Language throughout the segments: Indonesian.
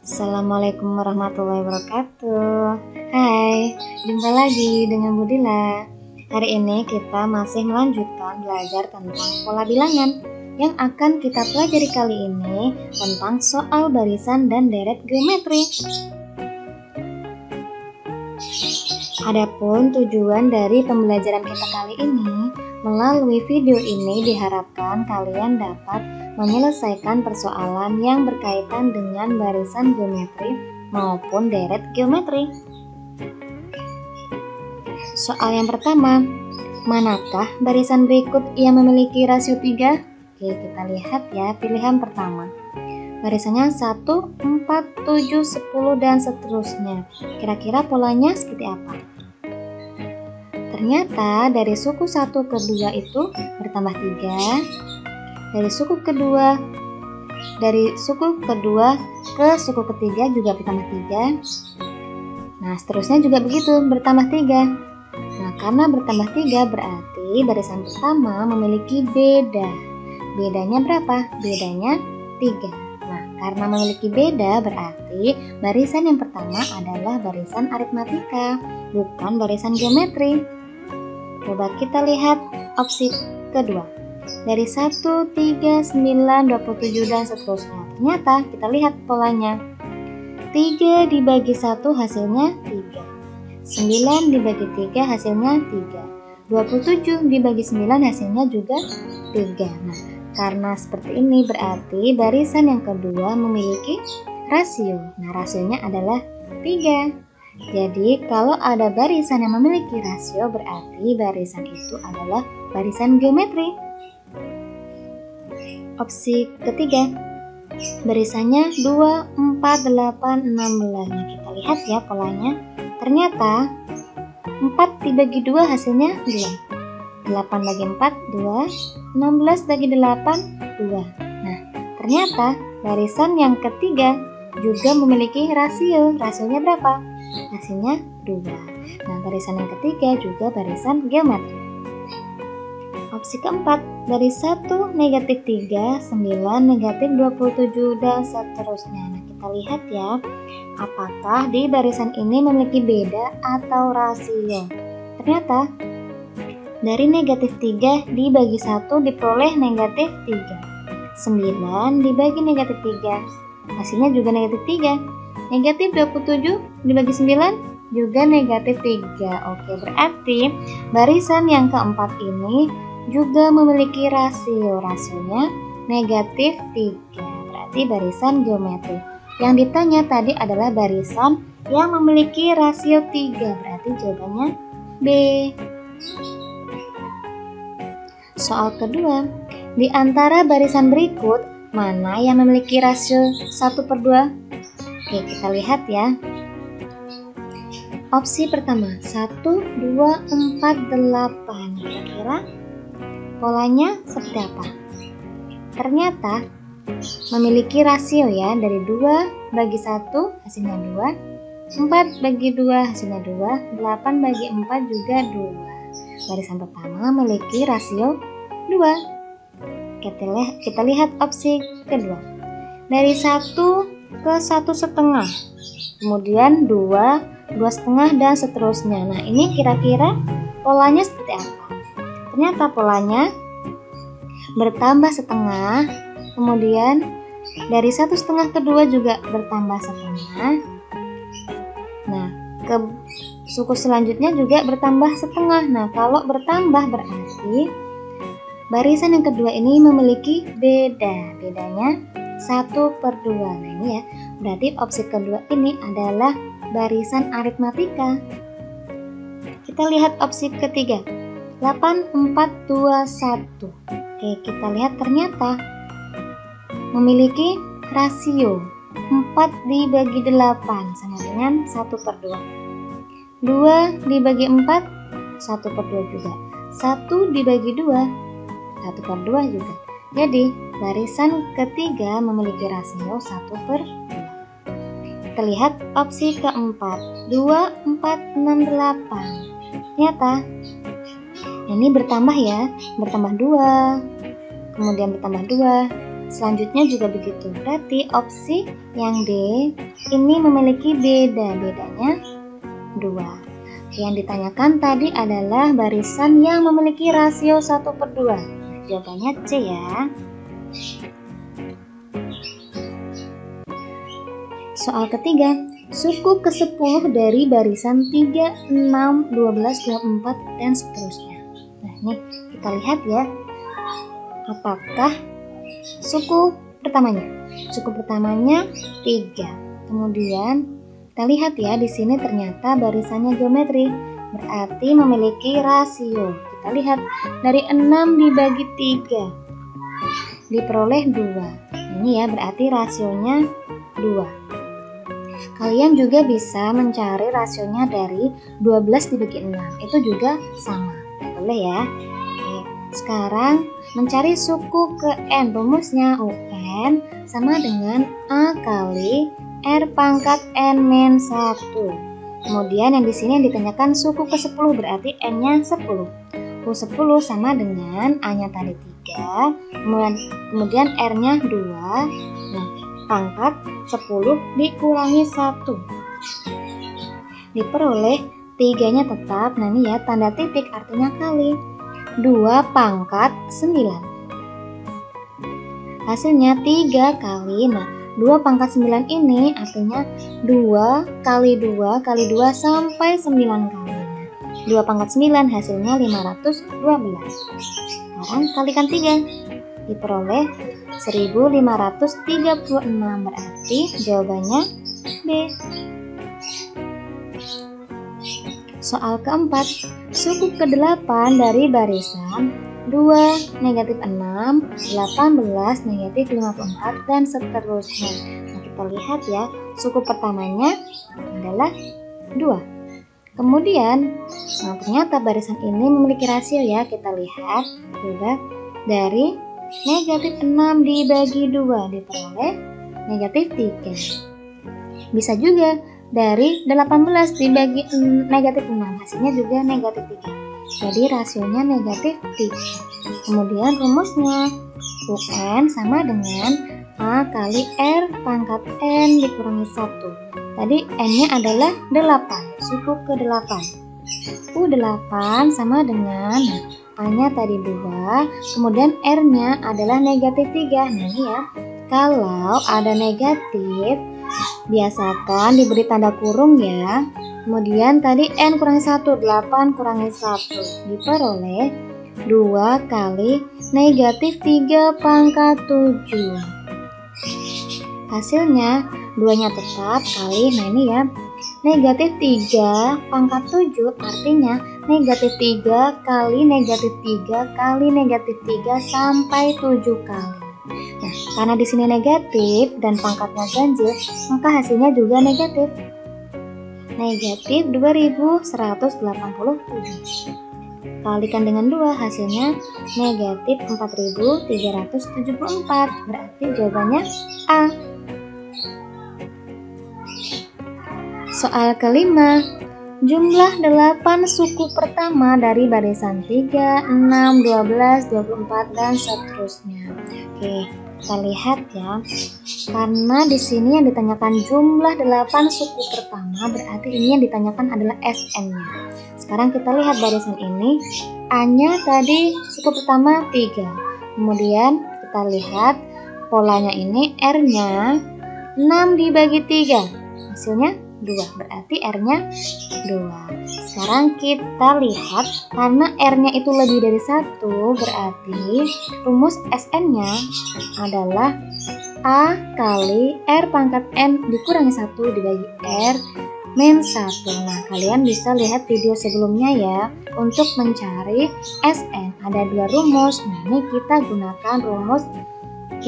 Assalamualaikum warahmatullahi wabarakatuh. Hai, jumpa lagi dengan Budila. Hari ini kita masih melanjutkan belajar tentang pola bilangan. Yang akan kita pelajari kali ini tentang soal barisan dan deret geometri. Adapun tujuan dari pembelajaran kita kali ini, melalui video ini diharapkan kalian dapat menyelesaikan persoalan yang berkaitan dengan barisan geometri maupun deret geometri. Soal yang pertama, manakah barisan berikut yang memiliki rasio 3? Oke, kita lihat ya pilihan pertama. Barisannya 1, 4, 7, 10, dan seterusnya. Kira-kira polanya seperti apa? Ternyata dari suku 1 ke 2 itu bertambah 3. Dari suku kedua ke suku ketiga juga bertambah 3. Nah, seterusnya juga begitu, bertambah 3. Nah, karena bertambah 3 berarti barisan pertama memiliki beda. Bedanya berapa? Bedanya 3. Nah, karena memiliki beda berarti barisan yang pertama adalah barisan aritmatika, bukan barisan geometri. Coba kita lihat opsi kedua. Dari 1, 3, 9, 27, dan seterusnya. Ternyata kita lihat polanya. 3 dibagi 1 hasilnya 3. 9 dibagi 3 hasilnya 3. 27 dibagi 9 hasilnya juga 3. Nah, karena seperti ini berarti barisan yang kedua memiliki rasio. Nah, rasionya adalah 3. Jadi, kalau ada barisan yang memiliki rasio berarti barisan itu adalah barisan geometri. Opsi ketiga, barisannya 2, 4, 8, 16. Nah, kita lihat ya polanya. Ternyata 4 dibagi 2 hasilnya 2. 8 bagi 4, 2. 16 bagi 8, 2. Nah, ternyata barisan yang ketiga juga memiliki rasio. Rasionya berapa? Hasilnya 2. Nah, barisan yang ketiga juga barisan geometri. Opsi keempat, dari 1, negatif 3, 9, negatif 27, dan seterusnya. Nah, kita lihat ya, apakah di barisan ini memiliki beda atau rasio. Ternyata dari negatif 3 dibagi 1 diperoleh negatif 3. 9 dibagi negatif 3, hasilnya juga negatif 3. Negatif 27 dibagi 9 juga negatif 3. Oke, berarti barisan yang keempat ini juga memiliki rasio. Rasionya negatif 3. Berarti barisan geometri. Yang ditanya tadi adalah barisan yang memiliki rasio 3. Berarti jawabannya B. Soal kedua, di antara barisan berikut, mana yang memiliki rasio 1/2? Oke, kita lihat ya. Opsi pertama, 1, 2, 4, 8. Kira-kira polanya seperti apa? Ternyata memiliki rasio ya, dari 2 bagi 1 hasilnya 2, 4 bagi 2 hasilnya 2, 8 bagi 4 juga 2. Barisan pertama memiliki rasio 2. Kita lihat opsi kedua. Dari 1 ke 1,5, kemudian 2, 2,5, dan seterusnya. Nah, ini kira-kira polanya seperti apa? Ternyata polanya bertambah setengah, kemudian dari 1,5 ke 2 juga bertambah setengah. Nah, ke suku selanjutnya juga bertambah setengah. Nah, kalau bertambah berarti barisan yang kedua ini memiliki beda. Bedanya 1/2. Nah, ini ya, berarti opsi kedua ini adalah barisan aritmatika. Kita lihat opsi ketiga, 8, 4, 2, 1. Oke, kita lihat ternyata memiliki rasio 4 dibagi 8 sama dengan 1/2. 2 dibagi 4, 1/2 juga. 1 dibagi 2, 1/2 juga. Jadi, barisan ketiga memiliki rasio 1/2. Kita lihat opsi keempat, 2, 4, 6, 8. Ternyata ini bertambah ya, bertambah 2, kemudian bertambah 2, Selanjutnya juga begitu. Berarti opsi yang D ini memiliki bedanya 2. Yang ditanyakan tadi adalah barisan yang memiliki rasio 1/2. Jawabannya C ya. Soal ketiga, suku ke-10 dari barisan 3, 6, 12, 24, dan seterusnya. Nah, ini kita lihat ya. Apakah suku pertamanya? Suku pertamanya 3. Kemudian kita lihat ya, di sini ternyata barisannya geometri, berarti memiliki rasio. Kita lihat dari 6 dibagi 3 diperoleh 2. Ini ya, berarti rasionya 2. Kalian juga bisa mencari rasionya dari 12 dibagi 6. Itu juga sama. Boleh ya. Oke, sekarang mencari suku ke N. Rumusnya UN sama dengan A kali R pangkat N min 1. Kemudian yang di sini yang ditanyakan suku ke-10, berarti N-nya 10. U10 sama dengan A-nya tadi 3, kemudian R-nya 2. Nah, pangkat 10 dikurangi 1. Diperoleh 3-nya tetap. Nah, ini ya, tanda titik artinya kali. 2 pangkat 9. Hasilnya 3 kali. Nah, 2 pangkat 9 ini artinya 2 kali 2 kali 2 sampai 9 kali. 2 pangkat 9 hasilnya 512. Sekarang kalikan 3. Diperoleh 1536. Berarti jawabannya B. Soal keempat, suku ke-8 dari barisan 2, negatif 6, 18, negatif 54, dan seterusnya. Nah, kita lihat ya, suku pertamanya adalah 2. Kemudian, nah ternyata barisan ini memiliki rasio ya. Kita lihat juga dari negatif 6 dibagi 2 diperoleh negatif 3. Bisa juga dari 18 dibagi negatif 6, hasilnya juga negatif 3. Jadi rasionya negatif 3. Kemudian rumusnya UN sama dengan A kali R pangkat N dikurangi 1. Tadi N-nya adalah 8, suku ke-8. U8 sama dengan A-nya tadi 2, kemudian R-nya adalah negatif 3. Nah ini ya, kalau ada negatif, biasakan diberi tanda kurung ya. Kemudian tadi N kurangi 1, 8 kurangi 1, diperoleh 2 kali negatif 3 pangkat 7. Hasilnya 2-nya tetap kali, nah ini ya, negatif 3 pangkat 7 artinya negatif 3 kali negatif 3 kali negatif 3 sampai 7 kali. Nah, karena di sini negatif dan pangkatnya ganjil, maka hasilnya juga negatif. Negatif 2187. Kalikan dengan 2, hasilnya negatif 4374. Berarti jawabannya A. Soal kelima, jumlah 8 suku pertama dari barisan 3, 6, 12, 24, dan seterusnya. Oke, kita lihat ya. Karena di sini yang ditanyakan jumlah 8 suku pertama, berarti ini yang ditanyakan adalah SN-nya. Sekarang kita lihat barisan ini. A-nya tadi suku pertama 3. Kemudian kita lihat polanya ini, R-nya 6 dibagi 3. Hasilnya 2, berarti R-nya 2. Sekarang kita lihat, karena R-nya itu lebih dari 1, berarti rumus SN-nya adalah A kali R pangkat N dikurangi 1 dibagi R min 1. Nah, kalian bisa lihat video sebelumnya ya, untuk mencari SN. Ada 2 rumus, nah ini kita gunakan rumus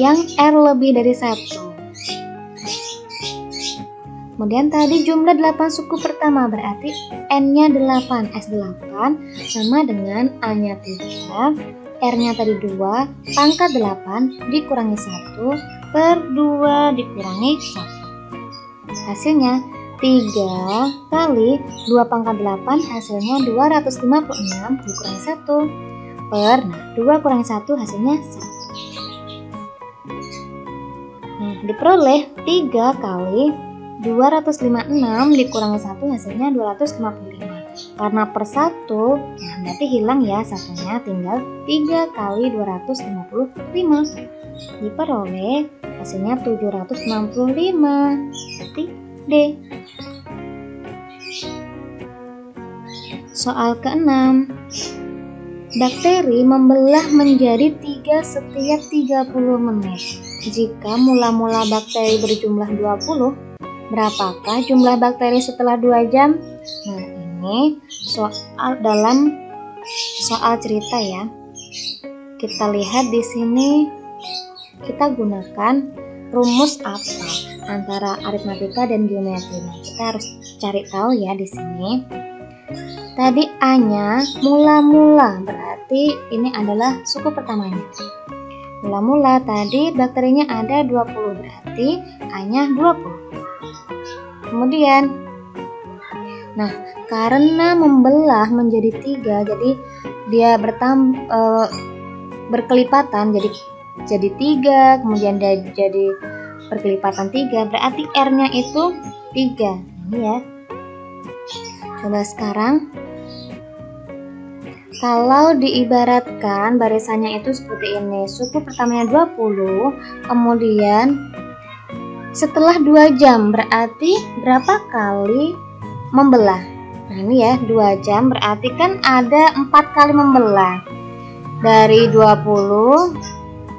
yang R lebih dari 1. Kemudian tadi jumlah 8 suku pertama, berarti N-nya 8, S8 sama dengan A-nya 3, R-nya tadi 2, pangkat 8 dikurangi 1 per 2 dikurangi 1. Hasilnya 3 kali 2 pangkat 8, hasilnya 256 dikurangi 1 per, nah 2 kurangi 1 hasilnya 1. diperoleh 3 kali 256 dikurangi 1 hasilnya 255. Karena per 1, nah berarti hilang ya satunya, tinggal 3 kali 255. Diperoleh hasilnya 765. Berarti D. Soal ke-6. Bakteri membelah menjadi 3 setiap 30 menit. Jika mula-mula bakteri berjumlah 20, berapakah jumlah bakteri setelah 2 jam? Nah, ini dalam soal cerita ya. Kita lihat di sini kita gunakan rumus apa antara aritmatika dan geometri. Nah, kita harus cari tahu ya di sini. Tadi A-nya mula-mula, berarti ini adalah suku pertamanya. Mula-mula tadi bakterinya ada 20, berarti A-nya 20. Kemudian, nah karena membelah menjadi 3, jadi dia berkelipatan jadi 3, kemudian dia jadi berkelipatan 3, berarti R-nya itu 3. Ini ya. Coba sekarang kalau diibaratkan barisannya itu seperti ini. Suku pertamanya 20, kemudian setelah 2 jam berarti berapa kali membelah? Nah ini ya, 2 jam berarti kan ada 4 kali membelah dari 20.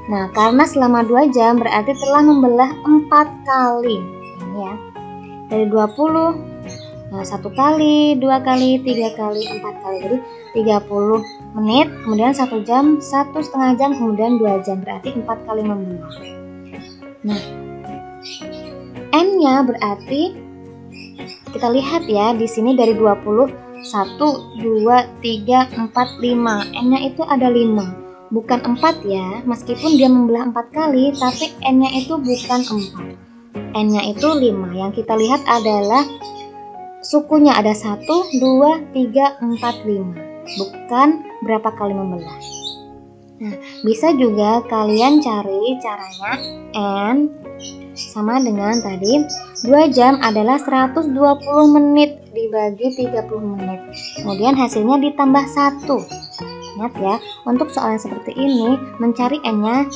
Nah karena selama 2 jam berarti telah membelah 4 kali. Ini ya, dari 20, nah 1 kali, 2 kali, 3 kali, 4 kali. Jadi 30 menit, kemudian 1 jam, 1,5 jam, kemudian 2 jam, berarti 4 kali membelah. Nah N-nya berarti kita lihat ya di sini dari 20, 1, 2, 3, 4, 5. N-nya itu ada 5, bukan 4 ya. Meskipun dia membelah 4 kali, tapi N-nya itu bukan 4. N-nya itu 5. Yang kita lihat adalah sukunya ada 1, 2, 3, 4, 5. Bukan berapa kali membelah. Nah, bisa juga kalian cari caranya N sama dengan tadi 2 jam adalah 120 menit dibagi 30 menit. Kemudian hasilnya ditambah 1. Ingat ya, untuk soal yang seperti ini mencari N-nya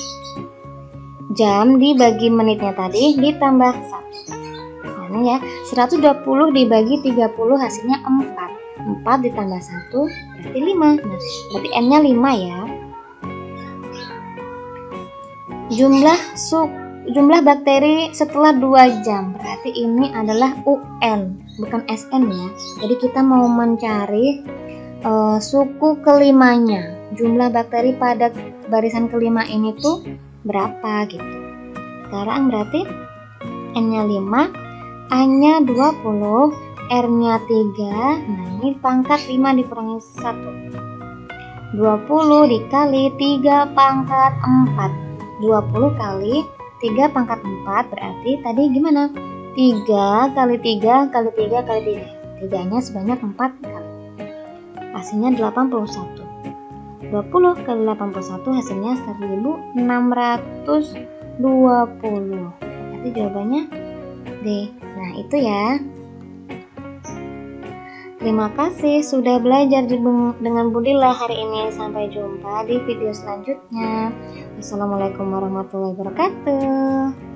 jam dibagi menitnya tadi ditambah 1. Nah, ya, 120 dibagi 30 hasilnya 4. 4 ditambah 1 berarti 5. Nah, berarti N-nya 5 ya. Jumlah bakteri setelah 2 jam, berarti ini adalah UN, bukan SN ya. Jadi kita mau mencari suku kelimanya. Jumlah bakteri pada barisan kelima ini tuh berapa gitu. Sekarang berarti N-nya 5, A-nya 20, R-nya 3. Nah, ini pangkat 5 dikurangi 1. 20 dikali 3 pangkat 4. 20 kali 3 pangkat 4 berarti tadi gimana? 3 kali 3 kali 3 kali 3. 3-nya sebanyak 4 kali. Hasilnya 81. 20 kali 81 hasilnya 1620. Berarti jawabannya D. Nah, itu ya. Terima kasih sudah belajar dengan Budila hari ini. Sampai jumpa di video selanjutnya. Wassalamualaikum warahmatullahi wabarakatuh.